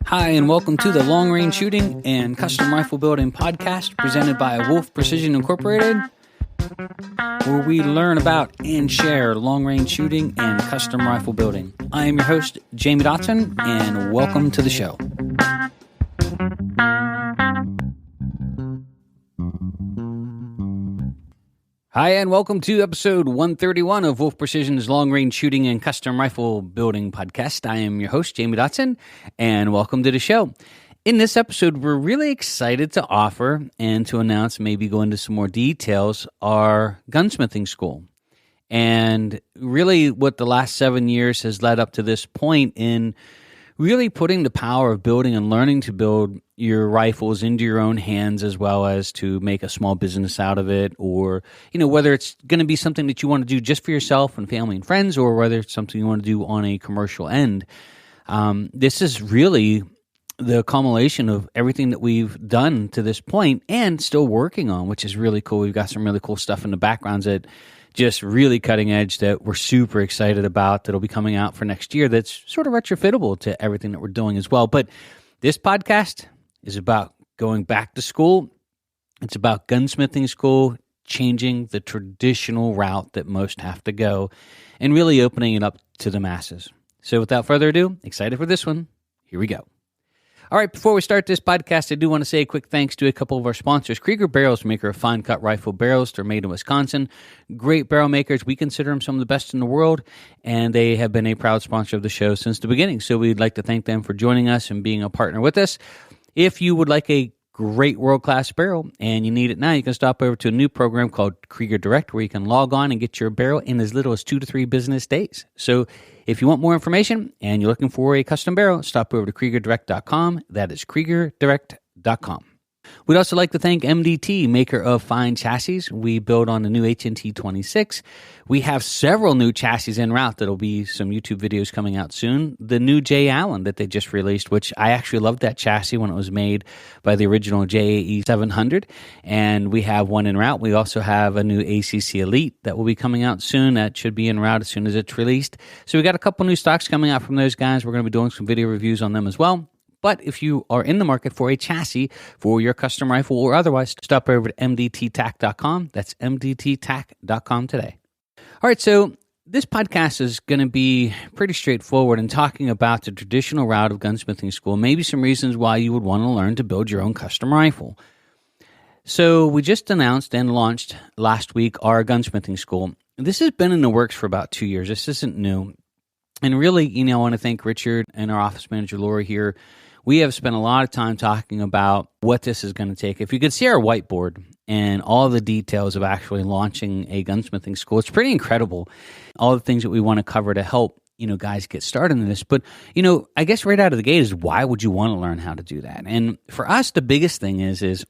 Hi, and welcome to the Long Range Shooting and Custom Rifle Building podcast presented by Wolf Precision Incorporated, where we learn about and share long range shooting and custom rifle building. I am your host, Jamie Dotson, and welcome to the show. Hi, and welcome to episode 131 of Wolf Precision's Long Range Shooting and Custom Rifle Building podcast. I am your host, Jamie Dotson, and welcome to the show. In this episode, we're really excited to offer and to announce, maybe go into some more details, our Gunsmithing School. And really what the last 7 years has led up to this point in really putting the power of building and learning to build your rifles into your own hands, as well as to make a small business out of it, or, whether it's going to be something that you want to do just for yourself and family and friends, or whether it's something you want to do on a commercial end. This is really the culmination of everything that we've done to this point and still working on, which is really cool. We've got some really cool stuff in the backgrounds that just really cutting edge that we're super excited about, that'll be coming out for next year, that's sort of retrofittable to everything that we're doing as well. But this podcast is about going back to school. It's about gunsmithing school, changing the traditional route that most have to go, and really opening it up to the masses. So without further ado, excited for this one. Here we go. All right, before we start this podcast, I do want to say a quick thanks to a couple of our sponsors. Krieger Barrels, maker of fine-cut rifle barrels. They're made in Wisconsin. Great barrel makers. We consider them some of the best in the world, and they have been a proud sponsor of the show since the beginning. So we'd like to thank them for joining us and being a partner with us. If you would like a great world-class barrel and you need it now, you can stop over to a new program called Krieger Direct, where you can log on and get your barrel in as little as 2 to 3 business days. So if you want more information and you're looking for a custom barrel, stop over to KriegerDirect.com. That is KriegerDirect.com. We'd also like to thank MDT, maker of fine chassis. We build on the new HNT 26. We have several new chassis en route. That'll be some YouTube videos coming out soon. The new J. Allen that they just released, which I actually loved that chassis when it was made by the original JAE 700. And we have one en route. We also have a new ACC Elite that will be coming out soon. That should be en route as soon as it's released. So we got a couple new stocks coming out from those guys. We're going to be doing some video reviews on them as well. But if you are in the market for a chassis for your custom rifle or otherwise, stop over to mdttac.com. That's mdttac.com today. All right, so this podcast is going to be pretty straightforward in talking about the traditional route of gunsmithing school, maybe some reasons why you would want to learn to build your own custom rifle. So we just announced and launched last week our gunsmithing school. This has been in the works for about 2 years. This isn't new. And really, I want to thank Richard and our office manager, Laura, here. We have spent a lot of time talking about what this is going to take. If you could see our whiteboard and all the details of actually launching a gunsmithing school, it's pretty incredible. All the things that we want to cover to help, guys get started in this. But, I guess right out of the gate is, why would you want to learn how to do that? And for us, the biggest thing is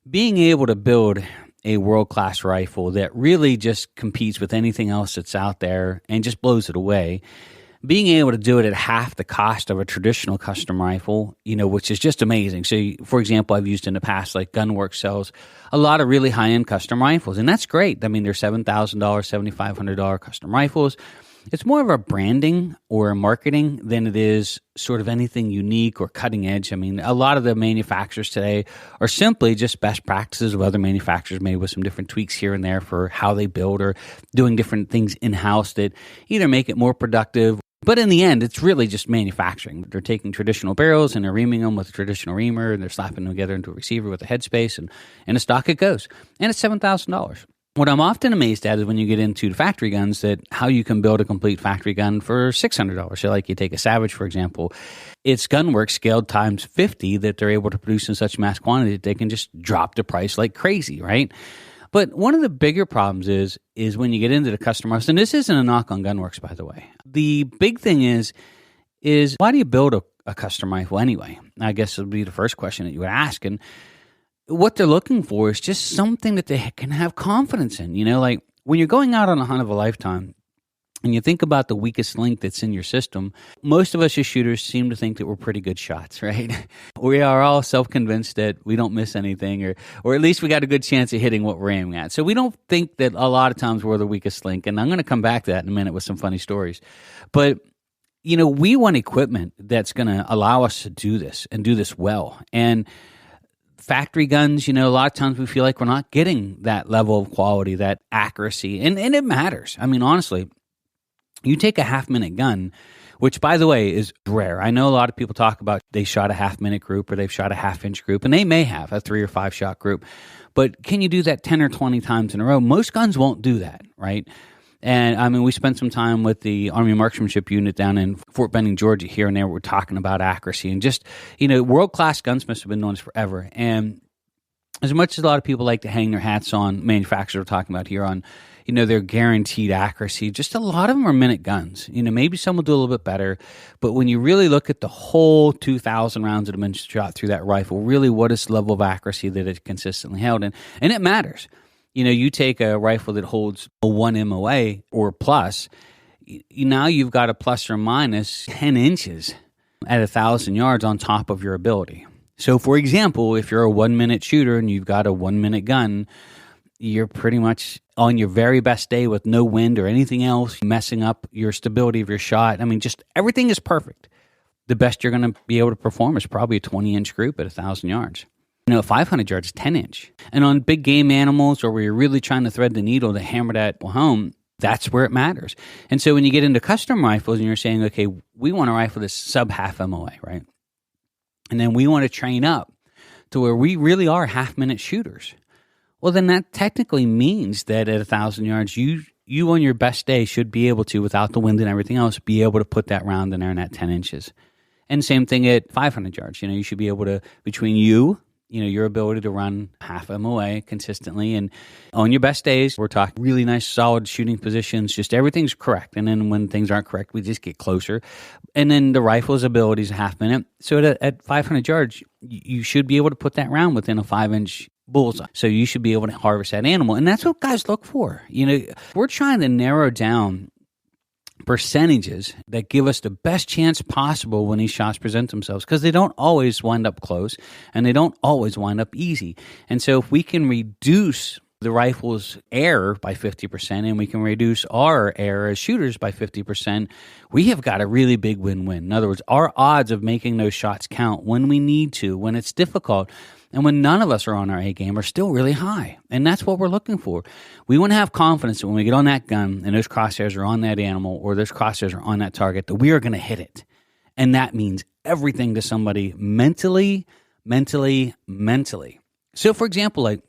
being able to build a world-class rifle that really just competes with anything else that's out there and just blows it away. Being able to do it at half the cost of a traditional custom rifle, which is just amazing. So, for example, I've used in the past, like Gunworks sells a lot of really high-end custom rifles, and that's great. I mean, they're $7,000, $7,500 custom rifles. It's more of a branding or a marketing than it is sort of anything unique or cutting edge. I mean, a lot of the manufacturers today are simply just best practices of other manufacturers, maybe with some different tweaks here and there for how they build, or doing different things in-house that either make it more productive. But in the end, it's really just manufacturing. They're taking traditional barrels and they're reaming them with a traditional reamer, and they're slapping them together into a receiver with a headspace, and a stock it goes. And it's $7,000. What I'm often amazed at is when you get into the factory guns, that how you can build a complete factory gun for $600. So like you take a Savage, for example, it's Gunworks scaled times 50 that they're able to produce in such mass quantity that they can just drop the price like crazy, right? But one of the bigger problems is when you get into the custom rifles, and this isn't a knock on Gunworks, by the way. The big thing is why do you build a custom rifle anyway? I guess it would be the first question that you would ask. And what they're looking for is just something that they can have confidence in. Like when you're going out on a hunt of a lifetime, and you think about the weakest link that's in your system, most of us as shooters seem to think that we're pretty good shots, right? We are all self-convinced that we don't miss anything, or at least we got a good chance of hitting what we're aiming at. So we don't think that a lot of times we're the weakest link, and I'm going to come back to that in a minute with some funny stories. But we want equipment that's going to allow us to do this and do this well. And factory guns, a lot of times we feel like we're not getting that level of quality, that accuracy, and it matters. I mean, honestly, you take a half-minute gun, which, by the way, is rare. I know a lot of people talk about they shot a half-minute group or they've shot a half-inch group, and they may have a 3 or 5 shot group. But can you do that 10 or 20 times in a row? Most guns won't do that, right? And I mean, we spent some time with the Army Marksmanship Unit down in Fort Benning, Georgia, here and there. We're talking about accuracy and just, world-class gunsmiths have been doing this forever. And as much as a lot of people like to hang their hats on manufacturers, we're talking about here on, their guaranteed accuracy, just a lot of them are minute guns. Maybe some will do a little bit better, but when you really look at the whole 2,000 rounds that have been shot through that rifle, really what is the level of accuracy that it consistently held? And it matters. You take a rifle that holds a 1 MOA or plus, now you've got a plus or minus 10 inches at 1,000 yards on top of your ability. So, for example, if you're a 1 minute shooter and you've got a 1 minute gun, you're pretty much on your very best day with no wind or anything else messing up your stability of your shot. I mean, just everything is perfect. The best you're going to be able to perform is probably a 20-inch group at 1,000 yards. 500 yards is 10 inch. And on big game animals or where you're really trying to thread the needle to hammer that home, that's where it matters. And so when you get into custom rifles and you're saying, okay, we want a rifle that's sub half MOA, right? And then we want to train up to where we really are half-minute shooters. Well, then that technically means that at 1,000 yards, you on your best day should be able to, without the wind and everything else, be able to put that round in there in that 10 inches. And same thing at 500 yards. You should be able to, between your ability to run half MOA consistently. And on your best days, we're talking really nice, solid shooting positions. Just everything's correct. And then when things aren't correct, we just get closer. And then the rifle's ability is a half minute. So at 500 yards, you should be able to put that round within a 5-inch bullseye. So you should be able to harvest that animal. And that's what guys look for. We're trying to narrow down percentages that give us the best chance possible when these shots present themselves, because they don't always wind up close and they don't always wind up easy. And so if we can reduce the rifle's error by 50% and we can reduce our error as shooters by 50%, we have got a really big win-win. In other words, our odds of making those shots count when we need to, when it's difficult, and when none of us are on our A game, are still really high. And that's what we're looking for. We want to have confidence that when we get on that gun and those crosshairs are on that animal or those crosshairs are on that target, that we are going to hit it. And that means everything to somebody mentally. So, for example, like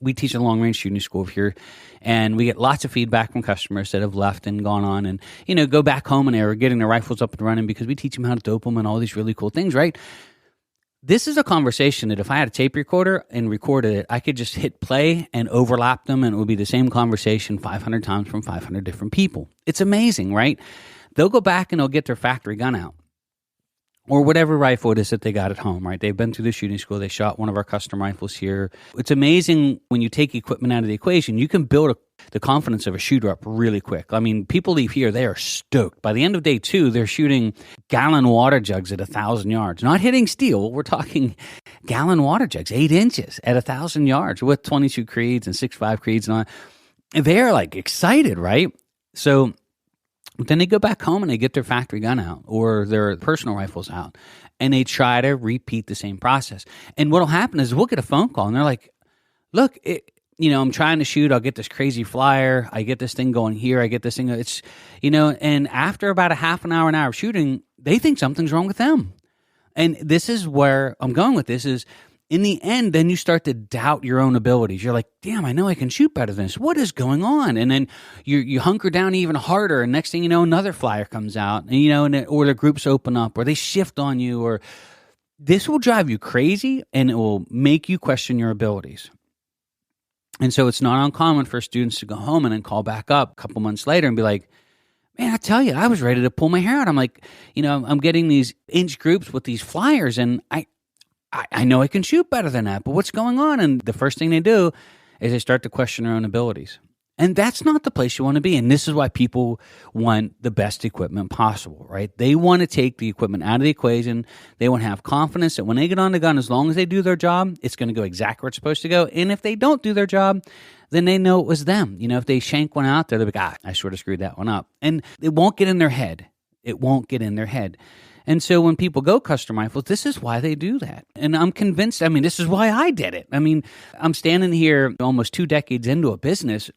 we teach a long-range shooting school here, and we get lots of feedback from customers that have left and gone on and, go back home and they're getting their rifles up and running because we teach them how to dope them and all these really cool things, right? This is a conversation that if I had a tape recorder and recorded it, I could just hit play and overlap them, and it would be the same conversation 500 times from 500 different people. It's amazing, right? They'll go back and they'll get their factory gun out or whatever rifle it is that they got at home, right? They've been through the shooting school. They shot one of our custom rifles here. It's amazing when you take equipment out of the equation, you can build the confidence of a shooter up really quick. I mean, people leave here, they are stoked. By the end of day 2, they're shooting gallon water jugs at 1,000 yards. Not hitting steel, we're talking gallon water jugs, 8 inches at 1,000 yards with 22 creeds and 6.5 creeds and all. And they're like excited, right? So then they go back home and they get their factory gun out or their personal rifles out and they try to repeat the same process. And what'll happen is we'll get a phone call and they're like, look, I'm trying to shoot. I'll get this crazy flyer. I get this thing going here. I get this thing. It's, and after about a half an hour of shooting, they think something's wrong with them. And this is where I'm going with this is in the end, then you start to doubt your own abilities. You're like, damn, I know I can shoot better than this. What is going on? And then you hunker down even harder. And next thing you know, another flyer comes out and, or the groups open up or they shift on you, or this will drive you crazy and it will make you question your abilities. And so it's not uncommon for students to go home and then call back up a couple months later and be like, man, I tell you, I was ready to pull my hair out. I'm like, I'm getting these inch groups with these flyers and I know I can shoot better than that, but what's going on? And the first thing they do is they start to question their own abilities. And that's not the place you want to be. And this is why people want the best equipment possible, right? They want to take the equipment out of the equation. They want to have confidence that when they get on the gun, as long as they do their job, it's going to go exactly where it's supposed to go. And if they don't do their job, then they know it was them. If they shank one out, they're like, I sort of screwed that one up. And it won't get in their head. it won't get in their head. And so when people go custom rifles, this is why they do that. And I'm convinced, this is why I did it. I'm standing here almost 2 decades into a business.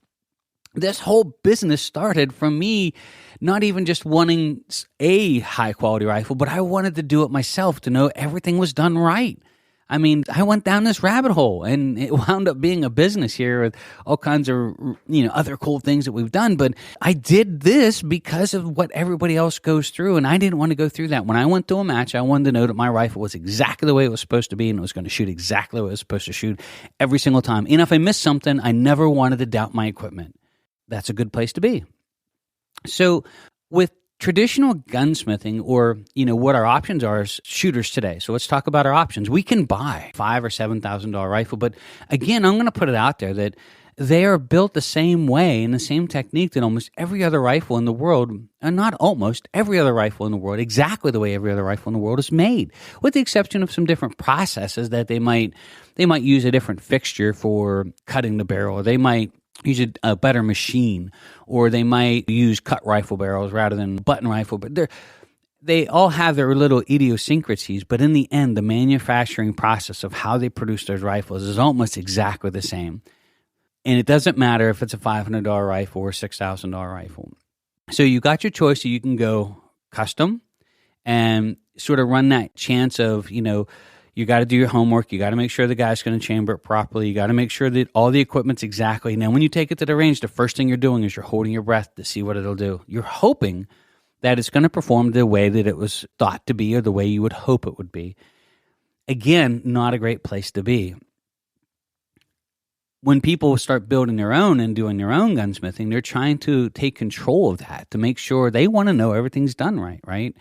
This whole business started from me not even just wanting a high quality rifle, but I wanted to do it myself, to know everything was done right. I went down this rabbit hole, and it wound up being a business here with all kinds of, other cool things that we've done. But I did this because of what everybody else goes through, and I didn't want to go through that. When I went to a match, I wanted to know that my rifle was exactly the way it was supposed to be, and it was going to shoot exactly what it was supposed to shoot every single time. And if I missed something, I never wanted to doubt my equipment. That's a good place to be. So with traditional gunsmithing, or what our options are as shooters today. So let's talk about our options. We can buy $5,000 or $7,000 rifle, but again, I'm going to put it out there that they are built the same way and the same technique that almost every other rifle in the world, and not almost every other rifle in the world, exactly the way every other rifle in the world is made, with the exception of some different processes that they might use a different fixture for cutting the barrel, or they might use a better machine, or they might use cut rifle barrels rather than button rifle. But they all have their little idiosyncrasies, but in the end, the manufacturing process of how they produce those rifles is almost exactly the same. And it doesn't matter if it's a $500 rifle or a $6,000 rifle. So you got your choice. So you can go custom and sort of run that chance of, you got to do your homework. You got to make sure the guy's going to chamber it properly. You got to make sure that all the equipment's exactly. Now, when you take it to the range, the first thing you're doing is you're holding your breath to see what it'll do. You're hoping that it's going to perform the way that it was thought to be, or the way you would hope it would be. Again, not a great place to be. When people start building their own and doing their own gunsmithing, they're trying to take control of that, to make sure they want to know everything's done right?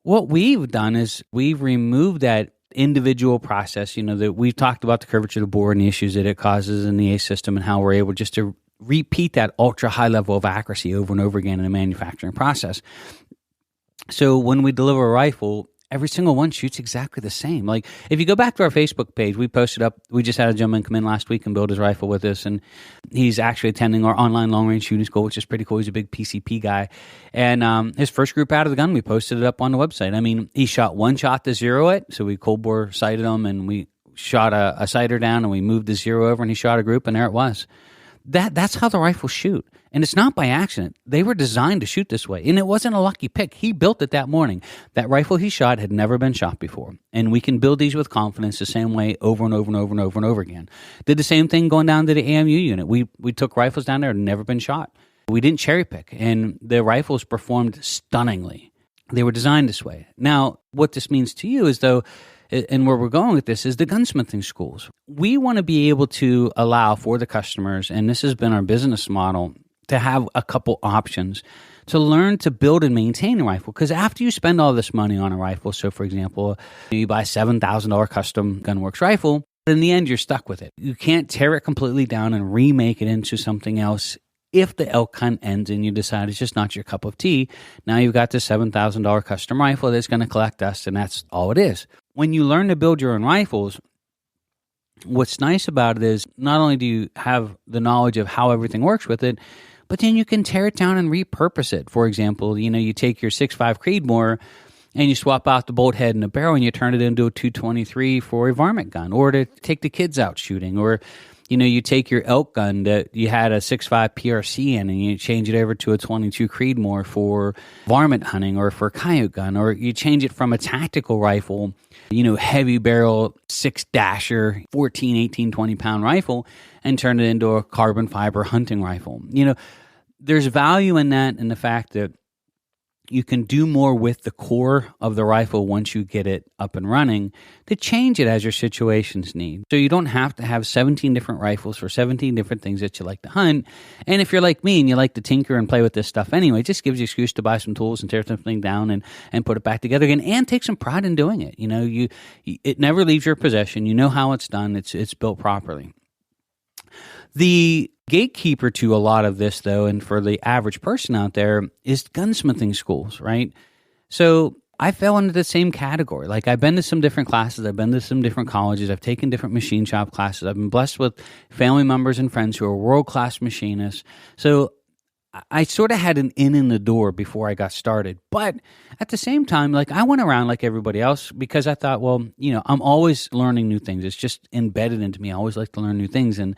What we've done is we've removed that individual process, that we've talked about the curvature of the bore and the issues that it causes in the ACE system, and how we're able just to repeat that ultra high level of accuracy over and over again in the manufacturing process. So when we deliver a rifle, every single one shoots exactly the same. Like, if you go back to our Facebook page, we posted up, we just had a gentleman come in last week and build his rifle with us, and he's actually attending our online long-range shooting school, which is pretty cool. He's a big PCP guy. And his first group out of the gun, we posted it up on the website. He shot one shot to zero it, so we cold bore sighted him, and we shot a sighter down, and we moved the zero over, and he shot a group, and there it was. That's how the rifles shoot. And it's not by accident. They were designed to shoot this way. And it wasn't a lucky pick. He built it that morning. That rifle he shot had never been shot before. And we can build these with confidence the same way over and over and over and over and over again. Did the same thing going down to the AMU unit. We took rifles down there that had never been shot. We didn't cherry pick. And the rifles performed stunningly. They were designed this way. Now, what this means to you is, though, and where we're going with this, is the gunsmithing schools. We want to be able to allow for the customers, and this has been our business model, to have a couple options to learn to build and maintain a rifle. Because after you spend all this money on a rifle, so for example, you buy a $7,000 custom Gunworks rifle, in the end, you're stuck with it. You can't tear it completely down and remake it into something else. If the elk hunt ends and you decide it's just not your cup of tea, now you've got this $7,000 custom rifle that's going to collect dust, and that's all it is. When you learn to build your own rifles, what's nice about it is not only do you have the knowledge of how everything works with it, but then you can tear it down and repurpose it. For example, you take your 6.5 Creedmoor and you swap out the bolt head and the barrel and you turn it into a 223 for a varmint gun, or to take the kids out shooting, or you take your elk gun that you had a 6.5 PRC in and you change it over to a 22 Creedmoor for varmint hunting, or for a coyote gun, or you change it from a tactical rifle, heavy barrel 6-dasher, 14, 18, 20 pound rifle, and turn it into a carbon fiber hunting rifle. There's value in that, in the fact that you can do more with the core of the rifle once you get it up and running, to change it as your situations need. So you don't have to have 17 different rifles for 17 different things that you like to hunt. And if you're like me and you like to tinker and play with this stuff anyway, it just gives you an excuse to buy some tools and tear something down and put it back together again, and take some pride in doing it. It never leaves your possession. You know how it's done. It's built properly. The gatekeeper to a lot of this, though, and for the average person out there, is gunsmithing schools, right? So I fell into the same category. Like, I've been to some different classes. I've been to some different colleges. I've taken different machine shop classes. I've been blessed with family members and friends who are world-class machinists. So I sort of had an in the door before I got started. But at the same time, like I went around like everybody else because I thought, well, I'm always learning new things. It's just embedded into me. I always like to learn new things. And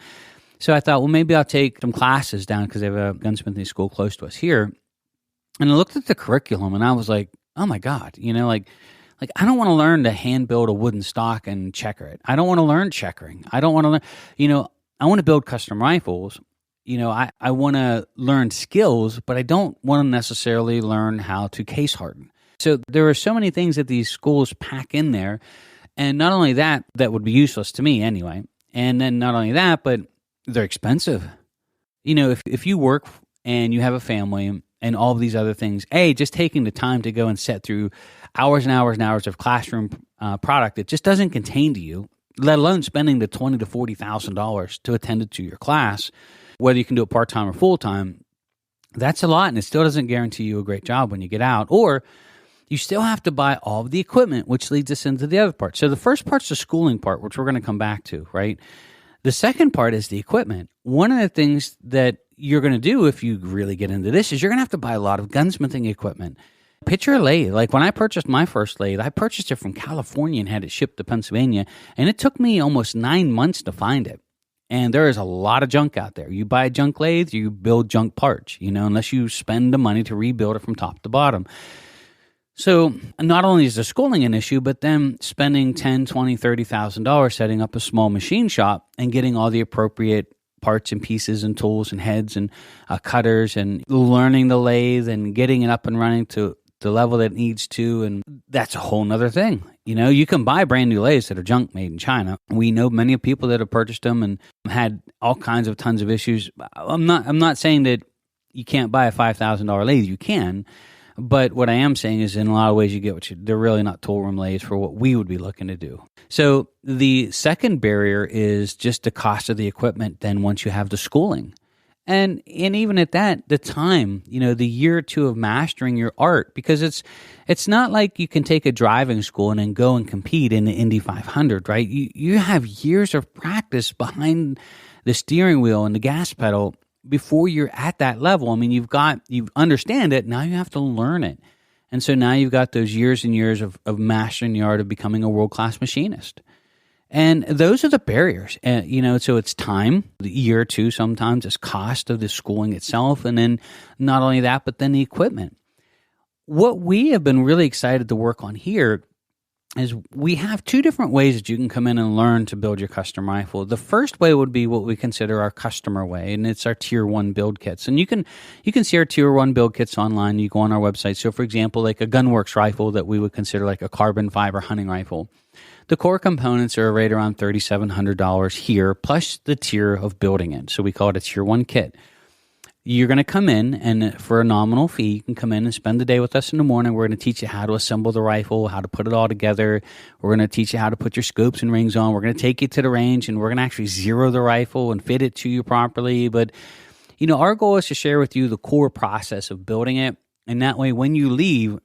so I thought, well, maybe I'll take some classes down because they have a gunsmithing school close to us here. And I looked at the curriculum and I was like, oh my God, like I don't want to learn to hand build a wooden stock and checker it. I don't want to learn checkering. I don't want to learn, I want to build custom rifles. I want to learn skills, but I don't want to necessarily learn how to case harden. So there are so many things that these schools pack in there. And not only that would be useless to me anyway. And then not only that, but they're expensive. If you work and you have a family and all of these other things, just taking the time to go and set through hours and hours and hours of classroom product that just doesn't contain to you, let alone spending the $20,000 to $40,000 to attend it to your class, whether you can do it part-time or full-time, that's a lot, and it still doesn't guarantee you a great job when you get out. Or you still have to buy all of the equipment, which leads us into the other part. So the first part's the schooling part, which we're going to come back to, right? The second part is the equipment. One of the things that you're going to do if you really get into this is you're going to have to buy a lot of gunsmithing equipment. Picture a lathe. Like when I purchased my first lathe, I purchased it from California and had it shipped to Pennsylvania, and it took me almost 9 months to find it. And there is a lot of junk out there. You buy a junk lathe, you build junk parts, unless you spend the money to rebuild it from top to bottom. So not only is the schooling an issue, but then spending $10,000, $20,000, $30,000 setting up a small machine shop and getting all the appropriate parts and pieces and tools and heads and cutters and learning the lathe and getting it up and running to the level that it needs to. And that's a whole nother thing. You can buy brand new lathes that are junk made in China. We know many of people that have purchased them and had all kinds of tons of issues. I'm not saying that you can't buy a $5,000 lathe. You can. But what I am saying is in a lot of ways you get they're really not tool room lathes for what we would be looking to do. So the second barrier is just the cost of the equipment then once you have the schooling. And even at that, the time, the year or two of mastering your art, because it's not like you can take a driving school and then go and compete in the Indy 500, right? You have years of practice behind the steering wheel and the gas pedal before you're at that level. I mean, you understand it, now you have to learn it. And so now you've got those years and years of mastering the art of becoming a world-class machinist. And those are the barriers. So it's time, the year or two sometimes, it's cost of the schooling itself, and then not only that, but then the equipment. What we have been really excited to work on here is we have two different ways that you can come in and learn to build your custom rifle. The first way would be what we consider our customer way, and it's our Tier 1 build kits. And you can see our Tier 1 build kits online. You go on our website. So, for example, like a Gunworks rifle that we would consider like a carbon fiber hunting rifle. The core components are right around $3,700 here, plus the tier of building it. So we call it a Tier 1 kit. You're going to come in, and for a nominal fee, you can come in and spend the day with us in the morning. We're going to teach you how to assemble the rifle, how to put it all together. We're going to teach you how to put your scopes and rings on. We're going to take you to the range, and we're going to actually zero the rifle and fit it to you properly. But, our goal is to share with you the core process of building it, and that way when you leave,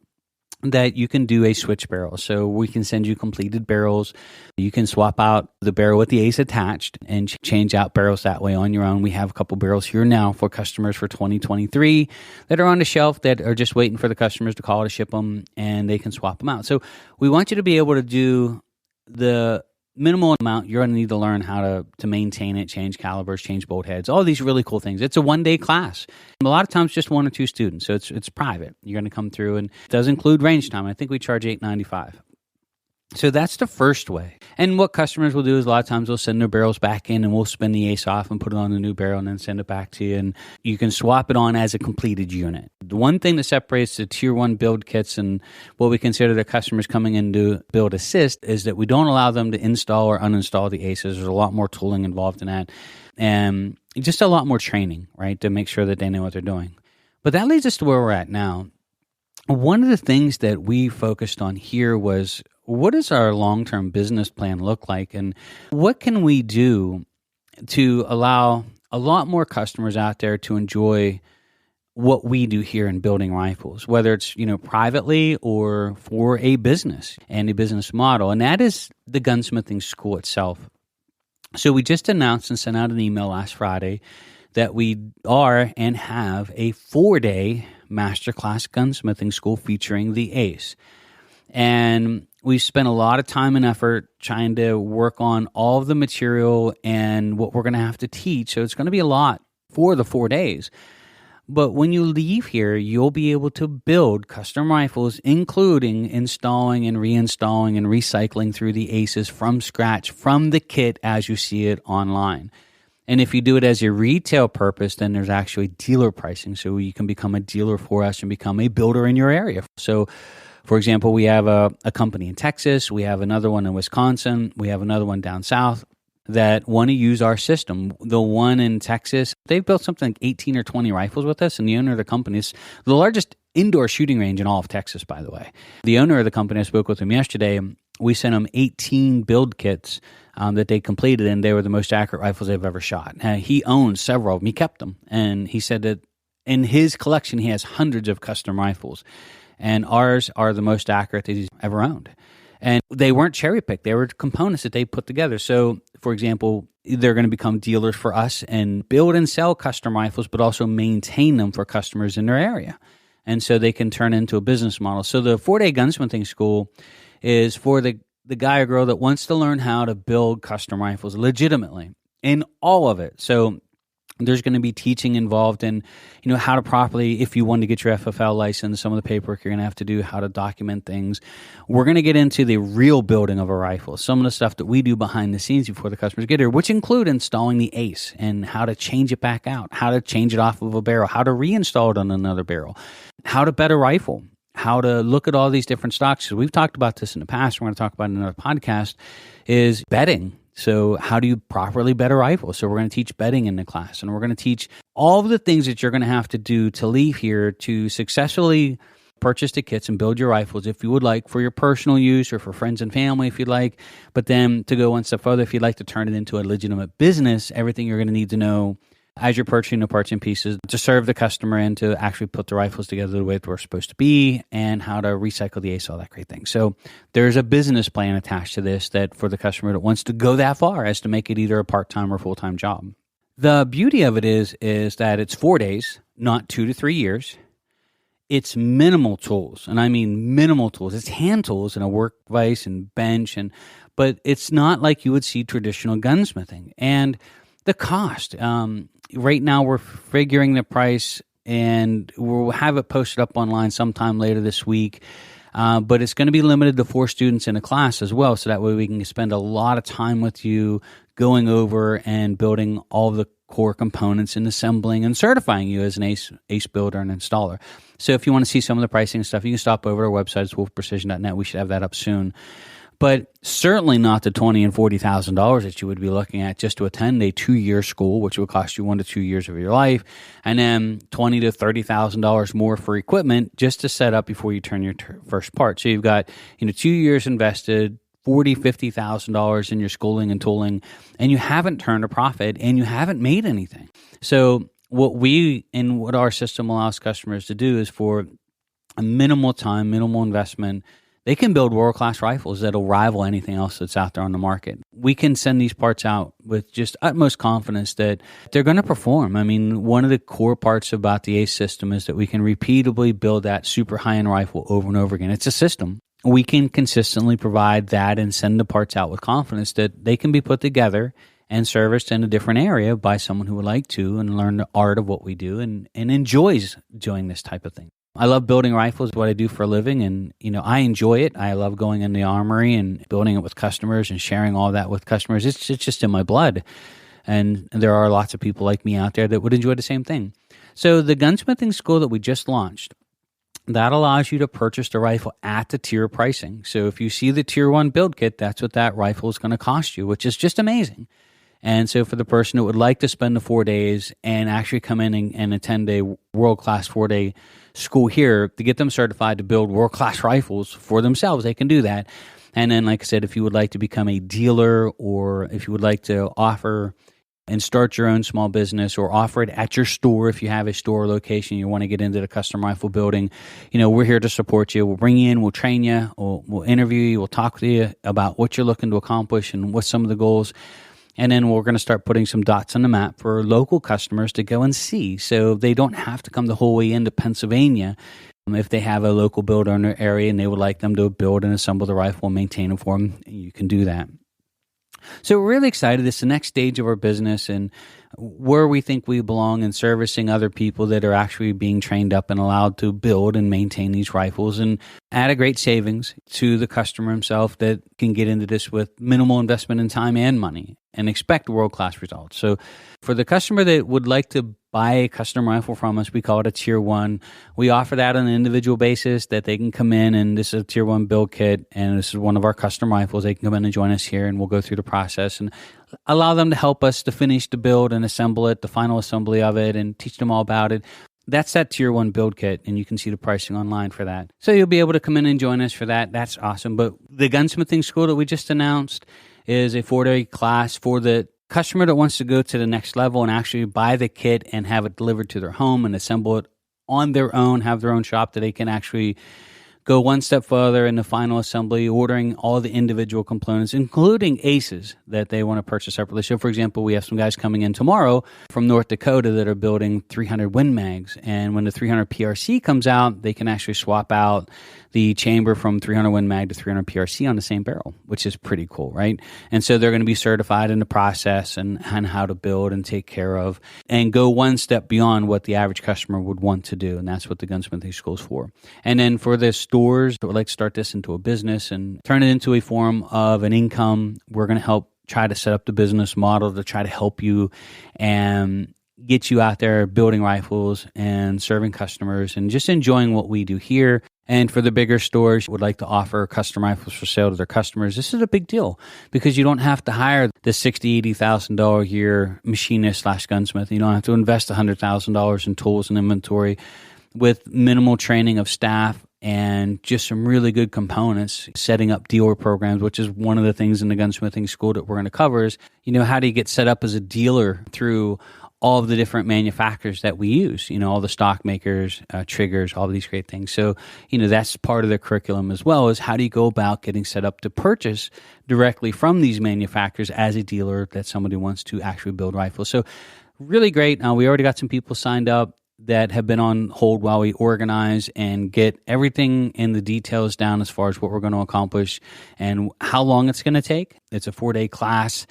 that you can do a switch barrel. So we can send you completed barrels. You can swap out the barrel with the ACE attached and change out barrels that way on your own. We have a couple barrels here now for customers for 2023 that are on the shelf that are just waiting for the customers to call to ship them, and they can swap them out. So we want you to be able to do the minimal amount. You're going to need to learn how to maintain it, change calibers, change bolt heads, all these really cool things. It's a one-day class. A lot of times just one or two students, so it's private. You're going to come through, and it does include range time. I think we charge $895. So that's the first way. And what customers will do is a lot of times they'll send their barrels back in, and we'll spin the ACE off and put it on the new barrel and then send it back to you. And you can swap it on as a completed unit. The one thing that separates the Tier 1 build kits and what we consider the customers coming in to build assist is that we don't allow them to install or uninstall the ACEs. There's a lot more tooling involved in that. And just a lot more training, right, to make sure that they know what they're doing. But that leads us to where we're at now. One of the things that we focused on here was, what does our long-term business plan look like, and what can we do to allow a lot more customers out there to enjoy what we do here in building rifles, whether it's, privately or for a business and a business model, and that is the Gunsmithing School itself. So we just announced and sent out an email last Friday that we are and have a 4-day masterclass gunsmithing school featuring the ACE. And we spent a lot of time and effort trying to work on all of the material and what we're going to have to teach. So it's going to be a lot for the 4 days. But when you leave here, you'll be able to build custom rifles, including installing and reinstalling and recycling through the ACEs from scratch, from the kit as you see it online. And if you do it as a retail purpose, then there's actually dealer pricing. So you can become a dealer for us and become a builder in your area. So, for example, we have a company in Texas. We have another one in Wisconsin. We have another one down south that want to use our system. The one in Texas, they've built something like 18 or 20 rifles with us, and the owner of the company is the largest indoor shooting range in all of Texas, by the way. The owner of the company, I spoke with him yesterday. We sent him 18 build kits that they completed, and they were the most accurate rifles they've ever shot. He owns several of them. He kept them, and he said that in his collection, he has hundreds of custom rifles, and ours are the most accurate that he's ever owned. And they weren't cherry-picked. They were components that they put together. So, for example, they're going to become dealers for us and build and sell custom rifles, but also maintain them for customers in their area. And so they can turn into a business model. So the 4-day gunsmithing school is for the guy or girl that wants to learn how to build custom rifles legitimately in all of it. So there's going to be teaching involved in, how to properly, if you want to get your FFL license, some of the paperwork you're going to have to do, how to document things. We're going to get into the real building of a rifle, some of the stuff that we do behind the scenes before the customers get here, which include installing the ACE and how to change it back out, how to change it off of a barrel, how to reinstall it on another barrel, how to bet a rifle, how to look at all these different stocks. So we've talked about this in the past. We're going to talk about it in another podcast, is betting. So how do you properly bet a rifle? So we're going to teach betting in the class, and we're going to teach all of the things that you're going to have to do to leave here to successfully purchase the kits and build your rifles if you would like, for your personal use or for friends and family if you'd like. But then to go one step further, if you'd like to turn it into a legitimate business, everything you're going to need to know as you're purchasing the parts and pieces to serve the customer and to actually put the rifles together the way they're supposed to be, and how to recycle the ACE, all that great thing. So there's a business plan attached to this that for the customer that wants to go that far as to make it either a part-time or full-time job. The beauty of it is that it's 4 days, not 2 to 3 years. It's minimal tools, and I mean minimal tools. It's hand tools and a work vise and bench, but it's not like you would see traditional gunsmithing. And the cost, right now we're figuring the price, and we'll have it posted up online sometime later this week. But it's going to be limited to 4 students in a class as well. So that way we can spend a lot of time with you going over and building all the core components and assembling and certifying you as an ACE builder and installer. So if you want to see some of the pricing and stuff, you can stop over to our website. It's wolfprecision.net. We should have that up soon. But certainly not the $20,000 and $40,000 that you would be looking at just to attend a 2-year school, which would cost you 1 to 2 years of your life, and then $20,000 to $30,000 more for equipment just to set up before you turn your first part. So you've got 2 years invested, $40,000, $50,000 in your schooling and tooling, and you haven't turned a profit and you haven't made anything. So what our system allows customers to do is, for a minimal time, minimal investment, they can build world-class rifles that'll rival anything else that's out there on the market. We can send these parts out with just utmost confidence that they're going to perform. I mean, one of the core parts about the ACE system is that we can repeatably build that super high-end rifle over and over again. It's a system. We can consistently provide that and send the parts out with confidence that they can be put together and serviced in a different area by someone who would like to and learn the art of what we do and enjoys doing this type of thing. I love building rifles, what I do for a living, and I enjoy it. I love going in the armory and building it with customers and sharing all that with customers. It's just in my blood, and there are lots of people like me out there that would enjoy the same thing. So the gunsmithing school that we just launched, that allows you to purchase the rifle at the tier pricing. So if you see the tier 1 build kit, that's what that rifle is going to cost you, which is just amazing. And so for the person who would like to spend the 4 days and actually come in and attend a world-class 4-day school here to get them certified to build world-class rifles for themselves, they can do that. And then, like I said, if you would like to become a dealer, or if you would like to offer and start your own small business, or offer it at your store if you have a store location, you want to get into the custom rifle building, we're here to support you. We'll bring you in, we'll train you, we'll interview you, we'll talk to you about what you're looking to accomplish and what's some of the goals. And then we're going to start putting some dots on the map for local customers to go and see. So they don't have to come the whole way into Pennsylvania. If they have a local builder in their area and they would like them to build and assemble the rifle and maintain it for them, you can do that. So we're really excited. It's the next stage of our business and where we think we belong in servicing other people that are actually being trained up and allowed to build and maintain these rifles, and add a great savings to the customer himself that can get into this with minimal investment in time and money and expect world-class results. So for the customer that would like to buy a custom rifle from us, we call it a Tier 1. We offer that on an individual basis, that they can come in and this is a Tier 1 build kit and this is one of our custom rifles. They can come in and join us here and we'll go through the process and allow them to help us to finish the build and assemble it, the final assembly of it, and teach them all about it. That's that Tier 1 build kit, and you can see the pricing online for that. So you'll be able to come in and join us for that. That's awesome. But the Gunsmithing School that we just announced is a 4-day class for the customer that wants to go to the next level and actually buy the kit and have it delivered to their home and assemble it on their own, have their own shop that they can actually go one step further in the final assembly, ordering all the individual components, including ACEs that they want to purchase separately. So, for example, we have some guys coming in tomorrow from North Dakota that are building 300 Win Mags. And when the 300 PRC comes out, they can actually swap out the chamber from 300 Win Mag to 300 PRC on the same barrel, which is pretty cool, right? And so they're going to be certified in the process and how to build and take care of and go one step beyond what the average customer would want to do. And that's what the Gunsmithing School is for. And then for the stores that would like to start this into a business and turn it into a form of an income, we're going to help try to set up the business model to try to help you and get you out there building rifles and serving customers and just enjoying what we do here. And for the bigger stores would like to offer custom rifles for sale to their customers, this is a big deal because you don't have to hire the $60,000, $80,000 a year machinist / gunsmith. You don't have to invest $100,000 in tools and inventory. With minimal training of staff and just some really good components, setting up dealer programs, which is one of the things in the Gunsmithing School that we're going to cover is, how do you get set up as a dealer through all of the different manufacturers that we use, all the stock makers, triggers, all of these great things. So, that's part of the curriculum as well, is how do you go about getting set up to purchase directly from these manufacturers as a dealer that somebody wants to actually build rifles. So really great. We already got some people signed up that have been on hold while we organize and get everything in the details down as far as what we're going to accomplish and how long it's going to take. It's a 4-day class.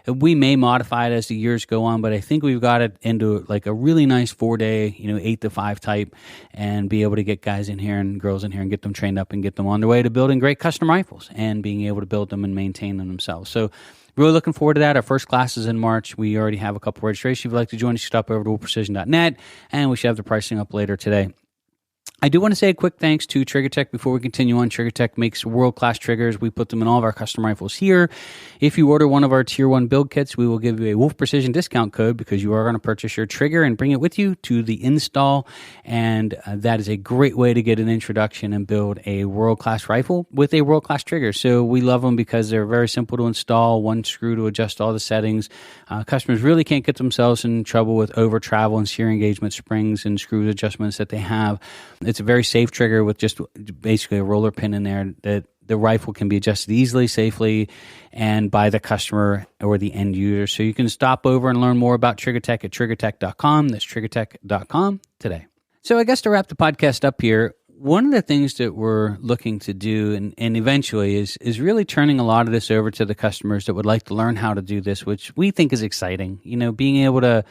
We may modify it as the years go on, but I think we've got it into like a really nice 4-day, 8 to 5 type, and be able to get guys in here and girls in here and get them trained up and get them on their way to building great custom rifles and being able to build them and maintain them themselves. So really looking forward to that. Our first class is in March. We already have a couple registrations. If you'd like to join us, you stop over to wolfprecision.net, and we should have the pricing up later today. I do want to say a quick thanks to TriggerTech before we continue on. TriggerTech makes world-class triggers. We put them in all of our custom rifles here. If you order one of our Tier 1 build kits, we will give you a Wolf Precision discount code because you are going to purchase your trigger and bring it with you to the install. And that is a great way to get an introduction and build a world-class rifle with a world-class trigger. So we love them because they're very simple to install, one screw to adjust all the settings. Customers really can't get themselves in trouble with over travel and sear engagement springs and screw adjustments that they have. It's a very safe trigger with just basically a roller pin in there that the rifle can be adjusted easily, safely, and by the customer or the end user. So you can stop over and learn more about TriggerTech at triggertech.com. That's triggertech.com today. So I guess to wrap the podcast up here, one of the things that we're looking to do and eventually is really turning a lot of this over to the customers that would like to learn how to do this, which we think is exciting. Being able to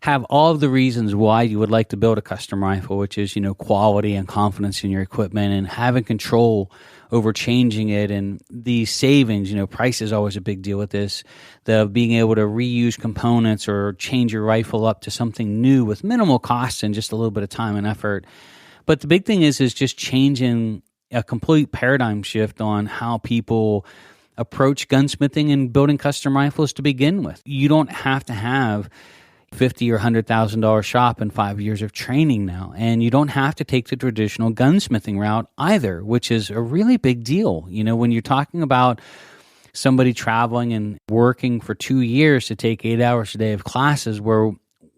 have all of the reasons why you would like to build a custom rifle, which is, quality and confidence in your equipment and having control over changing it and the savings. Price is always a big deal with this. The being able to reuse components or change your rifle up to something new with minimal costs and just a little bit of time and effort. But the big thing is just changing a complete paradigm shift on how people approach gunsmithing and building custom rifles to begin with. You don't have to have $50,000 or $100,000 shop and 5 years of training now. And you don't have to take the traditional gunsmithing route either, which is a really big deal. When you're talking about somebody traveling and working for 2 years to take 8 hours a day of classes where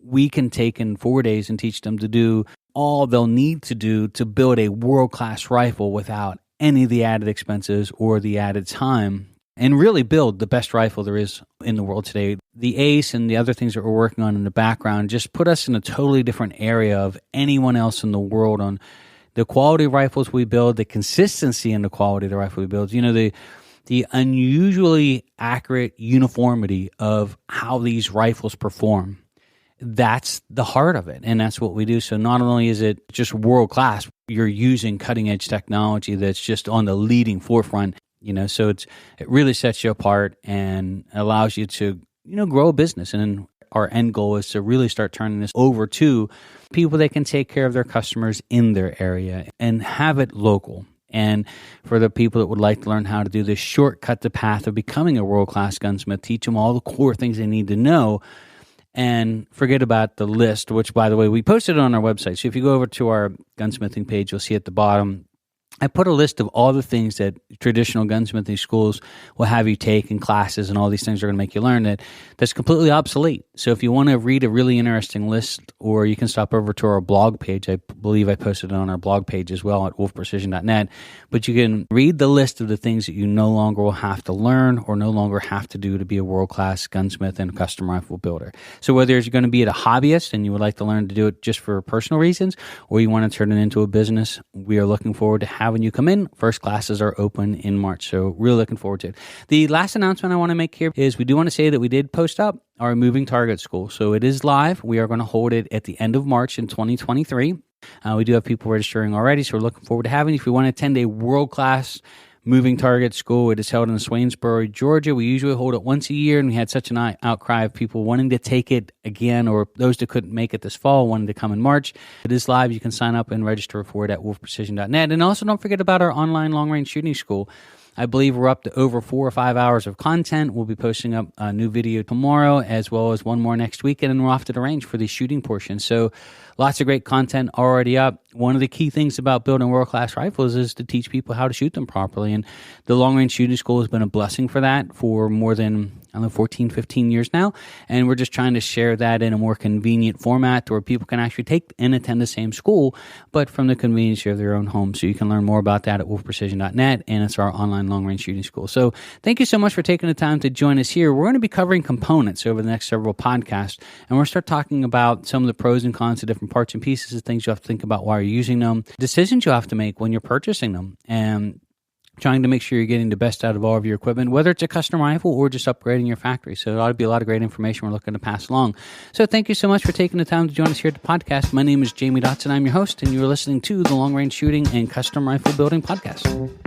we can take in 4 days and teach them to do all they'll need to do to build a world-class rifle without any of the added expenses or the added time and really build the best rifle there is in the world today. The ACE and the other things that we're working on in the background just put us in a totally different area of anyone else in the world on the quality of rifles we build, the consistency in the quality of the rifle we build. The unusually accurate uniformity of how these rifles perform. That's the heart of it, and that's what we do. So not only is it just world class, you're using cutting edge technology that's just on the leading forefront. So it really sets you apart and allows you to grow a business. And our end goal is to really start turning this over to people that can take care of their customers in their area and have it local. And for the people that would like to learn how to do this, shortcut the path of becoming a world-class gunsmith, teach them all the core things they need to know, and forget about the list, which, by the way, we posted on our website. So if you go over to our gunsmithing page, you'll see at the bottom, I put a list of all the things that traditional gunsmithing schools will have you take in classes, and all these things are going to make you learn that's completely obsolete. So if you want to read a really interesting list, or you can stop over to our blog page. I believe I posted it on our blog page as well at wolfprecision.net. But you can read the list of the things that you no longer will have to learn or no longer have to do to be a world-class gunsmith and custom rifle builder. So whether you're going to be a hobbyist and you would like to learn to do it just for personal reasons, or you want to turn it into a business, we are looking forward to having you come in. First classes are open in March, so really looking forward to it. The last announcement I want to make here is we do want to say that we did post up our Moving Target School. So it is live. We are going to hold it at the end of March in 2023. We do have people registering already, so we're looking forward to having you. If you want to attend a world-class Moving Target School, it is held in Swainsboro, Georgia. We usually hold it once a year, and we had such an outcry of people wanting to take it again, or those that couldn't make it this fall wanted to come in March. It is live. You can sign up and register for it at wolfprecision.net. And also don't forget about our online long-range shooting school. I believe we're up to over 4 or 5 hours of content. We'll be posting up a new video tomorrow, as well as one more next week, and then we're off to the range for the shooting portion. So lots of great content already up. One of the key things about building world-class rifles is to teach people how to shoot them properly. And the long-range shooting school has been a blessing for that for more than 14, 15 years now. And we're just trying to share that in a more convenient format where people can actually take and attend the same school, but from the convenience of their own home. So you can learn more about that at wolfprecision.net, and it's our online long-range shooting school. So thank you so much for taking the time to join us here. We're going to be covering components over the next several podcasts, and we're going to start talking about some of the pros and cons of different parts and pieces, of things you have to think about while you're using them, decisions you have to make when you're purchasing them, and trying to make sure you're getting the best out of all of your equipment, whether it's a custom rifle or just upgrading your factory. So it ought to be a lot of great information we're looking to pass along. So thank you so much for taking the time to join us here at the podcast. My name is Jamie Dotson. I'm your host, and you're listening to the Long Range Shooting and Custom Rifle Building Podcast.